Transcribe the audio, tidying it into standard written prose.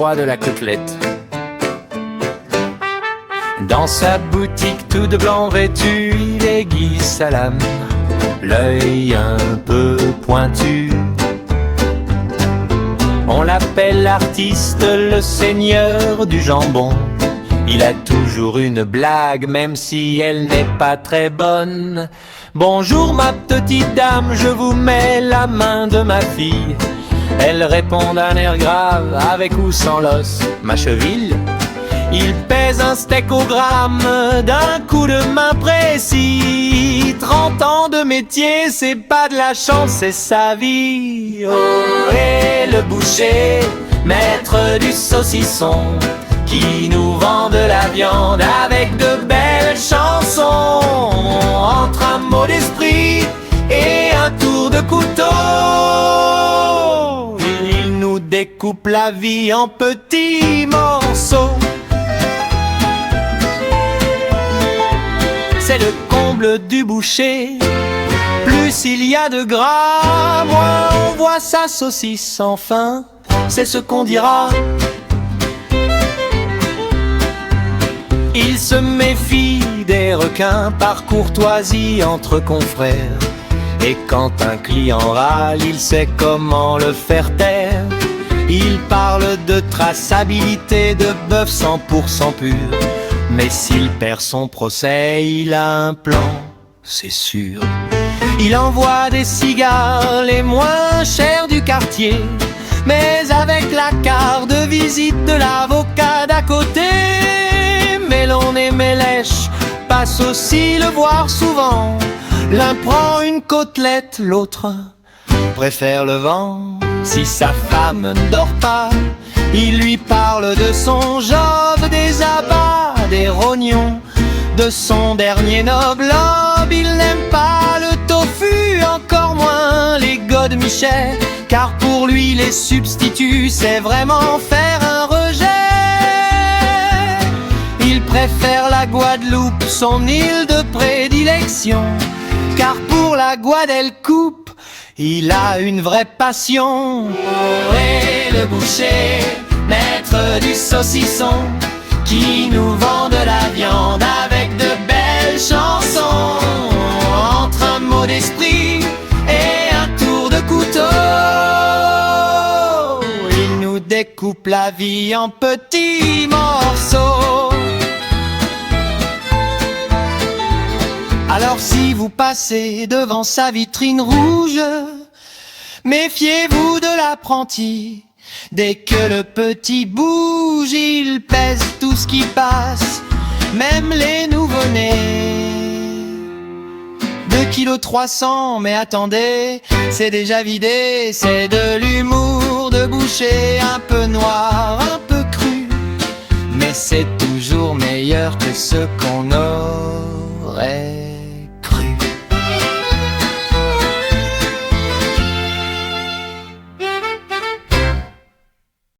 roi de la côtelette. Dans sa boutique tout de blanc vêtu, il aiguise sa lame, l'œil un peu pointu. On l'appelle l'artiste, le seigneur du jambon. Il a toujours une blague, même si elle n'est pas très bonne. Bonjour ma petite dame, je vous mets la main de ma fille. Elle répond d'un air grave, avec ou sans l'os, ma cheville. Il pèse un steak au gramme d'un coup de main précis. 30 ans de métier, c'est pas de la chance, c'est sa vie. Oh, et le boucher, maître du saucisson, qui nous vend de la viande avec de belles chansons. Entre un mot d'esprit et un tour de couteau, il nous découpe la vie en petits morceaux. C'est le comble du boucher. Plus il y a de gras, moins on voit sa saucisse sans fin. C'est ce qu'on dira. Il se méfie des requins par courtoisie entre confrères. Et quand un client râle, il sait comment le faire taire. Il parle de traçabilité de bœuf 100% pur. Mais s'il perd son procès, il a un plan, c'est sûr. Il envoie des cigares les moins chers du quartier, mais avec la carte de visite de l'avocat d'à côté. Mélon et Mélèche passent aussi le voir souvent. L'un prend une côtelette, l'autre préfère le vent. Si sa femme ne dort pas, il lui parle de son job, des abats, des rognons, de son dernier noble homme. Il n'aime pas le tofu, encore moins les godemichets, car pour lui les substituts c'est vraiment faire un rejet. Il préfère la Guadeloupe, son île de prédilection, car pour la Guadeloupe il a une vraie passion. Oh, et le boucher, maître du saucisson, qui nous vend de la viande avec de belles chansons. Entre un mot d'esprit et un tour de couteau, il nous découpe la vie en petits morceaux. Alors si vous passez devant sa vitrine rouge, méfiez-vous de l'apprenti. Dès que le petit bouge, il pèse tout ce qui passe, même les nouveau-nés. 2,3 kg, mais attendez, c'est déjà vidé. C'est de l'humour de boucher, un peu noir, un peu cru, mais c'est toujours meilleur que ce qu'on aurait cru.